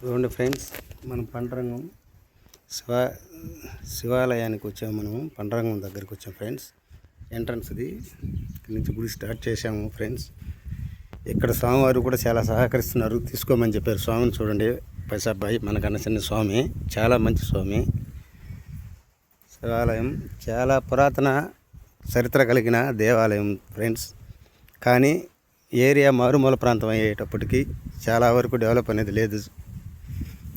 చూడండి ఫ్రెండ్స్, మనం పండరంగం శివాలయానికి వచ్చాము. మనము పండరంగం దగ్గరికి వచ్చాము ఫ్రెండ్స్. ఎంట్రన్స్ ఇది, ఇక్కడి నుంచి గుడి స్టార్ట్ చేసాము ఫ్రెండ్స్. ఇక్కడ స్వామివారు కూడా చాలా సహకరిస్తున్నారు, తీసుకోమని చెప్పారు. స్వామిని చూడండి, పైసాబాయి మనకన్నా చిన్న స్వామి, చాలా మంచి స్వామి. శివాలయం చాలా పురాతన చరిత్ర కలిగిన దేవాలయం ఫ్రెండ్స్. కానీ ఏరియా మారుమూల ప్రాంతం అయ్యేటప్పటికి చాలా వరకు డెవలప్ అనేది లేదు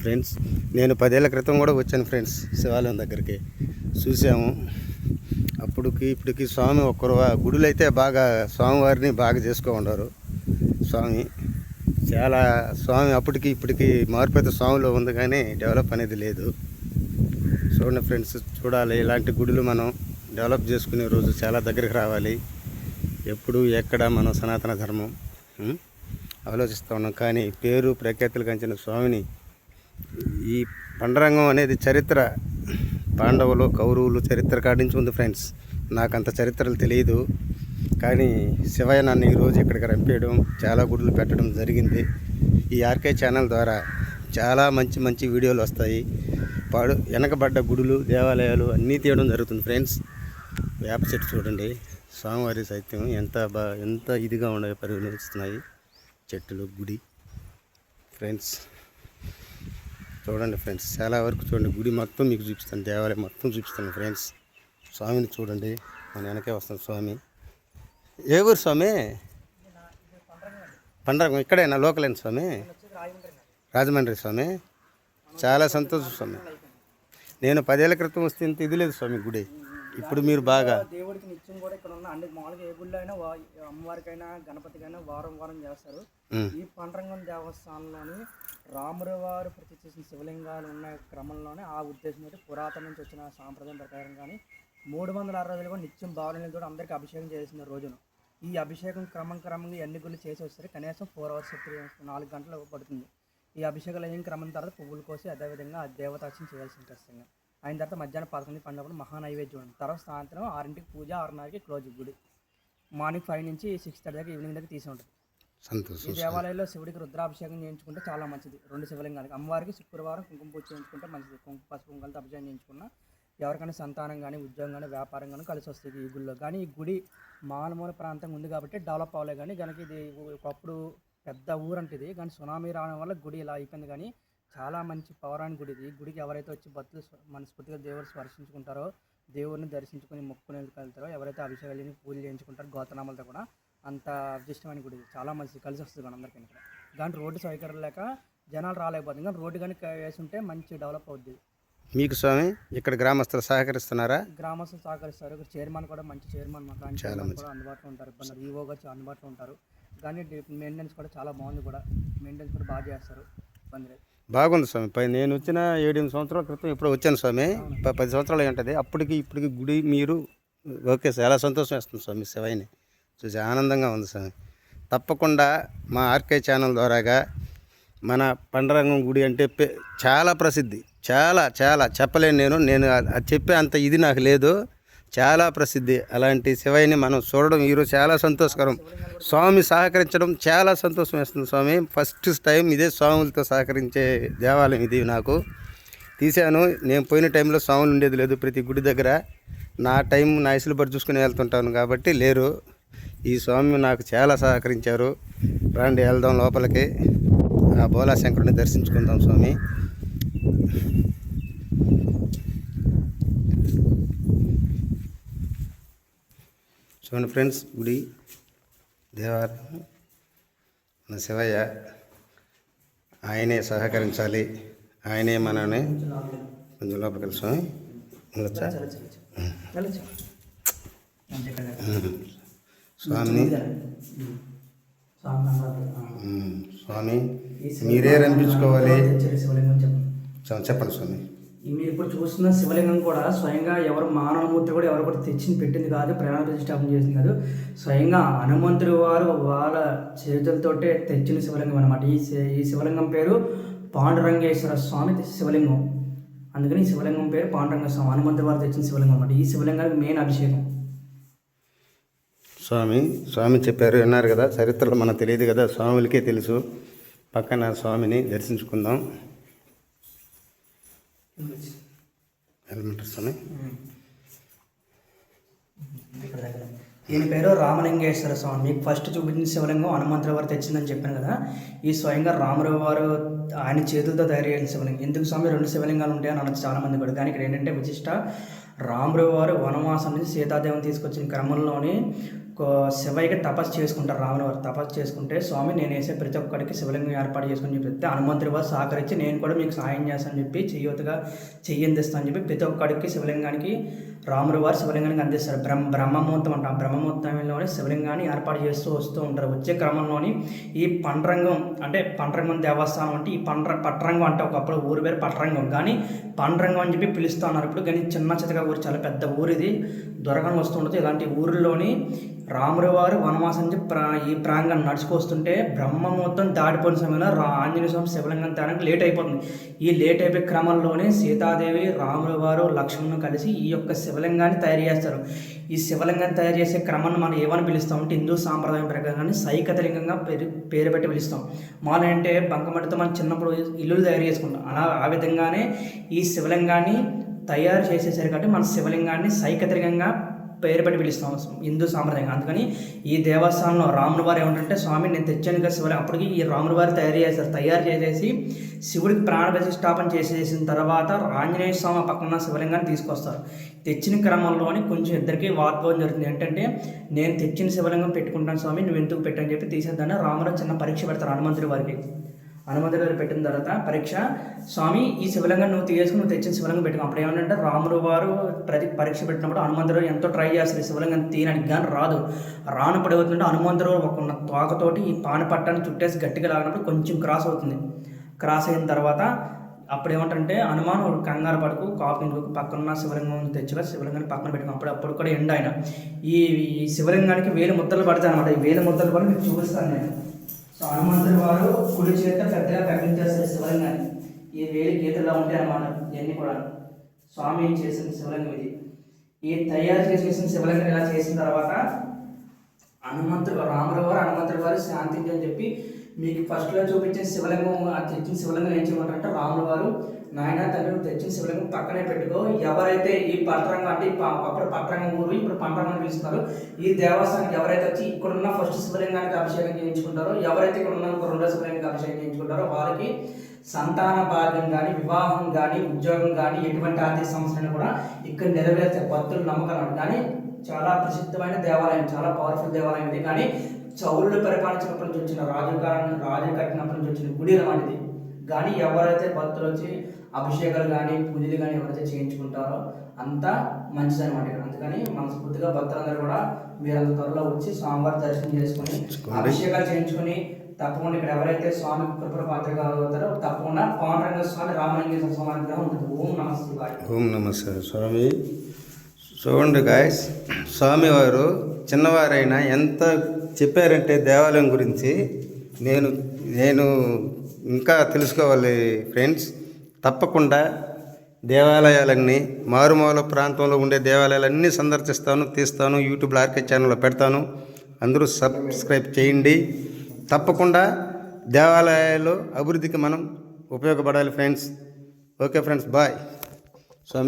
ఫ్రెండ్స్. నేను 10 ఏళ్ల క్రితం కూడా వచ్చాను ఫ్రెండ్స్, శివాలయం దగ్గరికి చూసాము. అప్పటికి ఇప్పటికి స్వామి ఒక్కరు గుడులు అయితే బాగా స్వామివారిని బాగా చేసుకో ఉండరు. స్వామి చాలా స్వామి అప్పటికి ఇప్పటికి మార్పు స్వామిలో ఉంది, కానీ డెవలప్ అనేది లేదు. చూడండి ఫ్రెండ్స్, చూడాలి ఇలాంటి గుడులు మనం డెవలప్ చేసుకునే రోజు చాలా దగ్గరికి రావాలి. ఎప్పుడు ఎక్కడ మనం సనాతన ధర్మం ఆలోచిస్తూ ఉన్నాం, కానీ పేరు ప్రఖ్యాతులు కంచిన స్వామిని ఈ పండరంగం అనేది చరిత్ర, పాండవులు కౌరవులు చరిత్ర కాడించి ఉంది ఫ్రెండ్స్. నాకంత చరిత్రలు తెలియదు, కానీ శివయ్య నన్ను ఈరోజు ఇక్కడికి రంపేయడం, చాలా గుడులు పెట్టడం జరిగింది. ఈ ఆర్కే ఛానల్ ద్వారా చాలా మంచి మంచి వీడియోలు వస్తాయి. వెనకబడ్డ గుడులు దేవాలయాలు అన్నీ తీయడం జరుగుతుంది ఫ్రెండ్స్. వేప చెట్టు చూడండి, స్వామివారి సైత్యం ఎంత ఇదిగా ఉండే పరిగణిస్తున్నాయి చెట్టులు, గుడి ఫ్రెండ్స్. చూడండి ఫ్రెండ్స్, చాలా వరకు చూడండి, గుడి మొత్తం మీకు చూపిస్తాను, దేవాలయం మొత్తం చూపిస్తాను ఫ్రెండ్స్. స్వామిని చూడండి, మన వెనకే వస్తాను స్వామి. ఏ ఊరు స్వామి? పండరంగం ఇక్కడేనా, లోకలేనా స్వామి? రాజమండ్రి స్వామి. చాలా సంతోషం స్వామి. నేను 10 ఏళ్ల క్రితం వస్తే ఇంత ఇది లేదు స్వామి గుడి. ఇప్పుడు మీరు బాగా దేవుడికి నిత్యం కూడా ఇక్కడ ఉన్న అన్ని మామూలుగా ఏ గుడిలో అయినా అమ్మవారికైనా గణపతికైనా వారం చేస్తారు. ఈ పండరంగం దేవస్థానంలోని రాముల వారు ప్రతిష్ఠ చేసిన శివలింగాలు ఉన్న క్రమంలోనే ఆ ఉద్దేశం అయితే పురాతన నుంచి వచ్చిన సాంప్రదాయం ప్రకారం కానీ 360 రోజులు కూడా నిత్యం భావనలతో అందరికీ అభిషేకం చేసిన రోజున ఈ అభిషేకం క్రమంగా ఎన్ని గుళ్ళు చేసి వస్తారు, కనీసం 4 hours 4 గంటలు పడుతుంది. ఈ అభిషేకాలు అయిన క్రమం తర్వాత పువ్వులు కోసి అదేవిధంగా ఆ దేవతార్చన చేయాల్సి ఉంటుంది. అయిన తర్వాత మధ్యాహ్నం 11 పండుగ మహానైవేద్యం ఉంటుంది. తర్వాత సాయంత్రం 6ంటికి పూజ, 6:30కి క్లోజ్ గుడి. మార్నింగ్ 5 నుంచి 6:30 దాకా ఈవినింగ్ దాకా తీసి ఉంటుంది. ఈ దేవాలయంలో శివుడికి రుద్రాభిషేకం చేయించుకుంటే చాలా మంచిది. 2 శివలింగాలకి అమ్మవారికి శుక్రవారం కుంకుమ పూజ చేయించుకుంటే మంచిది. పసుపు కుంకాలతో అభిషేకం చేయించుకున్న ఎవరికైనా సంతానం కానీ, ఉద్యోగం కానీ, వ్యాపారం కానీ కలిసి వస్తుంది ఈ గుడిలో. కానీ ఈ గుడి మారుమూల ప్రాంతం ఉంది కాబట్టి డెవలప్ అవ్వలేదు. కానీ కనుక ఇది ఒకప్పుడు పెద్ద ఊరంటే ఇది, కానీ సునామీ రావడం వల్ల గుడి ఇలా అయిపోయింది. కానీ చాలా మంచి పౌరాణిక గుడి ఇది. గుడికి ఎవరైతే వచ్చి భక్తులు మనస్ఫూర్తిగా దేవుడు స్పర్శించుకుంటారో, దేవుడిని దర్శించుకొని మొక్కుని వెళ్తారో, ఎవరైతే అభిషేకాలు పూజలు చేయించుకుంటారో గోతనామాలతో కూడా, అంత అదృష్టమైన గుడి. చాలా మంచిది, కలిసి వస్తుంది కానీ అందరికీ. ఇక్కడ కానీ రోడ్డు సౌకర్యం లేక జనాలు రాలేకపోతుంది. కానీ రోడ్డు కానీ వేసుంటే మంచి డెవలప్ అవుద్ది. మీకు స్వామి ఇక్కడ గ్రామస్తులు సహకరిస్తున్నారా? గ్రామస్తులు సహకరిస్తారు. ఇక్కడ చైర్మన్ కూడా మంచి చైర్మన్ కూడా అందుబాటులో ఉంటారు. ఈవో గారు అందుబాటులో ఉంటారు. కానీ మెయింటెనెన్స్ కూడా చాలా బాగుంది. కూడా మెయింటెనెన్స్ కూడా బాగా చేస్తారు. ఇబ్బంది లేదు, బాగుంది స్వామి. నేను వచ్చిన 7-8 సంవత్సరాల క్రితం ఇప్పుడు వచ్చాను స్వామి. 10 సంవత్సరాలు ఉంటుంది. అప్పటికి ఇప్పటికి గుడి మీరు ఓకే, చాలా సంతోషం వేస్తుంది స్వామి. శివయ్యని చూసి ఆనందంగా ఉంది స్వామి. తప్పకుండా మా ఆర్కే ఛానల్ ద్వారాగా మన పండరంగం గుడి అంటే చాలా ప్రసిద్ధి, చాలా చాలా చెప్పలేను. నేను అది చెప్పే అంత ఇది నాకు లేదు. చాలా ప్రసిద్ధి. అలాంటి శివయ్యని మనం చూడడం ఈరోజు చాలా సంతోషకరం. స్వామి సహకరించడం చాలా సంతోషం వేస్తుంది స్వామి. ఫస్ట్ టైం ఇదే స్వాములతో సహకరించే దేవాలయం ఇది. నాకు తీశాను, నేను పోయిన టైంలో స్వాములు ఉండేది లేదు ప్రతి గుడి దగ్గర. నా టైం నా ఇసులుబడి చూసుకుని వెళ్తుంటాను కాబట్టి లేరు. ఈ స్వామి నాకు చాలా సహకరించారు. రండి వెళ్దాం లోపలికి, ఆ బోలాశంకరుని దర్శించుకుందాం స్వామి. చూడండి ఫ్రెండ్స్, గుడి దేవాలయం మన శివయ్య. ఆయనే సహకరించాలి, ఆయనే మనని కొంచెం లోపలికి స్వామి స్వామిని స్వామి మీరే రంపించుకోవాలి. చెప్పండి స్వామి. మీరు ఇప్పుడు చూస్తున్న శివలింగం కూడా స్వయంగా ఎవరు మానవమూర్తి కూడా ఎవరు కూడా తెచ్చి పెట్టింది కాదు, ప్రణాళిక ప్రతిష్టాపన చేసింది కాదు. స్వయంగా హనుమంతుడు వారు వాళ్ళ చేతులతోటే తెచ్చిన శివలింగం అనమాట. ఈ శివలింగం పేరు పాండురంగేశ్వర స్వామి శివలింగం. అందుకని ఈ శివలింగం పేరు పాండురంగ స్వామి, హనుమంతుడు వారు తెచ్చిన శివలింగం అనమాట. ఈ శివలింగానికి మెయిన్ అభిషేకం. స్వామి చెప్పారు, విన్నారు కదా. చరిత్రలో మనకు తెలియదు కదా, స్వాములకే తెలుసు. పక్కన స్వామిని దర్శించుకుందాం. హెల్మెట్ స్వామి. ఈయన పేరు రామలింగేశ్వర స్వామి. మీకు ఫస్ట్ చూపించిన శివలింగం హనుమంతుల వారు తెచ్చిందని చెప్పాను కదా. ఈ స్వయంగా రాముల వారు ఆయన చేతులతో తయారు చేసిన శివలింగం. ఎందుకు స్వామి 2 శివలింగాలు ఉంటాయని అనొచ్చు చాలామంది కూడా. కానీ ఇక్కడ ఏంటంటే విశిష్ట, రాముల వారు వనవాసం నుంచి సీతాదేవిని తీసుకొచ్చిన క్రమంలోని శివయ్యకి తపస్సు చేసుకుంటారు. రాముల వారు తపస్సు చేసుకుంటే, స్వామి నేను వేసే ప్రతి ఒక్కడికి శివలింగం ఏర్పాటు చేసుకుని చెప్తే హనుమంతుడి వారు సహకరించి నేను కూడా మీకు సహాయం చేస్తానని చెప్పి చెయ్యొతుగా చెయ్యందిస్తానని చెప్పి ప్రతి ఒక్కడికి శివలింగానికి రాముల వారు శివలింగానికి అందిస్తారు. బ్రహ్మముహూర్తం అంట. ఆ బ్రహ్మముహూర్తంలోనే శివలింగాన్ని ఏర్పాటు చేస్తూ వస్తూ ఉంటారు. వచ్చే క్రమంలోని ఈ పండ్రంగం అంటే పండ్రంగం దేవస్థానం అంటే ఈ పట్రంగం అంటే ఒకప్పుడు ఊరు పేరు పట్రంగం, కానీ పండ్రంగం అని చెప్పి పిలుస్తూ ఉన్నారు. ఇప్పుడు కానీ చిన్న చితగా ఊరు, చాలా పెద్ద ఊరు ఇది, దొరకని వస్తూ ఉంటుంది. ఇలాంటి ఊరిలోని రాముల వారు వనవాసం నుంచి ఈ ప్రాంగణం నడుచుకొస్తుంటే బ్రహ్మముహూర్తం దాటిపోయిన సమయంలో ఆంజనేయ స్వామి శివలింగం తేడానికి లేట్ అయిపోతుంది. ఈ లేట్ అయిపోయే క్రమంలోనే సీతాదేవి రాముల వారు లక్ష్మణుని కలిసి ఈ యొక్క శివలింగాన్ని తయారు చేస్తారు. ఈ శివలింగాన్ని తయారు చేసే క్రమాన్ని మనం ఏమని పిలుస్తామంటే హిందూ సాంప్రదాయం ప్రకారంగా సైకతలింగంగా పేరు పెట్టి పిలుస్తాం. మామూలు అంటే బంకమట్టితో మనం చిన్నప్పుడు ఇల్లులు తయారు చేసుకుంటాం. ఆ విధంగానే ఈ శివలింగాన్ని తయారు చేసేసరికి మన శివలింగాన్ని సైకతలింగంగా పేరు పెట్టి పిలుస్తాం హిందూ సాంప్రదాయంగా. అందుకని ఈ దేవస్థానంలో రాముల వారు ఏమంటే, స్వామి నేను తెచ్చాను కదా శివలింగం, అప్పటికి ఈ రాముల వారు తయారు చేసేసి శివుడికి ప్రాణ ప్రతిష్టాపన చేసేసిన తర్వాత ఆంజనేయ స్వామి పక్కన శివలింగాన్ని తీసుకొస్తారు. తెచ్చిన క్రమంలోని కొంచెం ఇద్దరికి వాగ్వాదం జరుగుతుంది. ఏంటంటే, నేను తెచ్చిన శివలింగం పెట్టుకుంటాను స్వామి, నువ్వు ఎందుకు పెట్టని చెప్పి తీసేద్దాన్ని రాముడు చిన్న పరీక్ష పెడతారు హనుమంతుడి వారికి. హనుమంతుడి గారు పెట్టిన తర్వాత పరీక్ష, స్వామి ఈ శివలింగం నువ్వు తీసుకుని నువ్వు తెచ్చిన శివలింగం పెట్టుకో. అప్పుడు ఏమంటే రాముడు వారు పరీక్ష పెట్టినప్పుడు హనుమంతుడు ఎంతో ట్రై చేస్తారు శివలింగం తీయడానికి, కానీ రానప్పుడు ఏమవుతుందంటే హనుమంతుడు ఒక తోకతోటి ఈ పానపట్టాన్ని చుట్టేసి గట్టిగా లాగినప్పుడు కొంచెం క్రాస్ అవుతుంది. క్రాస్ అయిన తర్వాత అప్పుడు ఏమంటే హనుమాన్ కంగారు పడుకు కాపు పక్కన శివలింగం తెచ్చుగా శివలింగాన్ని పక్కన పెట్టుకుని అప్పుడు కూడా ఎండ ఆయన ఈ శివలింగానికి 1000 ముద్దలు పడతాయి అనమాట. ఈ 1000 ముద్దలు కూడా మీకు చూపిస్తాను నేను. సో హనుమంతుడి వారు కుడి చేత పెద్దగా కనిపించేస్తారు శివలింగాన్ని. ఈ 1000 గీతల్లో ఉంటాయి అన్నమాట. ఇవన్నీ కూడా స్వామి చేసిన శివలింగం ఇది. ఈ తయారు చేసేసిన శివలింగం ఇలా చేసిన తర్వాత రాముల వారు శాంతించి అని చెప్పి మీకు ఫస్ట్లో చూపించిన శివలింగం, తెచ్చిన శివలింగం ఏం చేయమంటారంటే రాముల వారు, నాయన తండ్రి తెచ్చిన శివలింగం పక్కనే పెట్టుకో. ఎవరైతే ఈ పట్రంగం అంటే అప్పుడు పట్రంగం ఊరు ఇప్పుడు పంటరంగం పిలుస్తున్నారు, ఈ దేవస్థానానికి ఎవరైతే వచ్చి ఇక్కడున్న ఫస్ట్ శివలింగానికి అభిషేకం చేయించుకుంటారో, ఎవరైతే ఇక్కడ ఉన్న 2వ శివలింగానికి అభిషేకం చేయించుకుంటారో వాళ్ళకి సంతాన భాగ్యం కానీ, వివాహం కానీ, ఉద్యోగం కానీ, ఎటువంటి ఆర్థిక సమస్యలను కూడా ఇక్కడ నెరవేర్చే భక్తులు నమ్మకం. కానీ చాలా ప్రసిద్ధమైన దేవాలయం, చాలా పవర్ఫుల్ దేవాలయం ఇది. కానీ చౌళ్ళు పరిపాలించినప్పటి నుంచి వచ్చిన రాజు కట్టినప్పటి నుంచి వచ్చిన గుడి లాంటిది. కానీ ఎవరైతే భక్తులు వచ్చి అభిషేకాలు కానీ పూజలు కానీ ఎవరైతే చేయించుకుంటారో అంతా మంచిది అనమాట. అందుకని మనస్ఫూర్తిగా భక్తులందరూ కూడా మీరంత త్వరలో వచ్చి స్వామివారి దర్శనం చేసుకుని అభిషేకాలు చేయించుకుని తప్పకుండా ఇక్కడ ఎవరైతే స్వామి కృపణ పాత్రగా అవుతారో తప్పకుండా పాండురంగ స్వామి రామలింగేశ్వర స్వామి అనుగ్రహం ఉంటుంది. ఓం నమ శివాయ. ఓం నమస్తే స్వామి. చూడండి గాయస్, స్వామివారు చిన్నవారైనా ఎంత చెప్పారంటే దేవాలయం గురించి నేను ఇంకా తెలుసుకోవాలి ఫ్రెండ్స్. తప్పకుండా దేవాలయాలన్నీ, మారుమూల ప్రాంతంలో ఉండే దేవాలయాలన్నీ సందర్శిస్తాను, తీస్తాను, యూట్యూబ్లో ఆర్కే ఛానల్లో పెడతాను. అందరూ సబ్స్క్రైబ్ చేయండి. తప్పకుండా దేవాలయాలు అభివృద్ధికి మనం ఉపయోగపడాలి ఫ్రెండ్స్. ఓకే ఫ్రెండ్స్, బాయ్ స్వామి.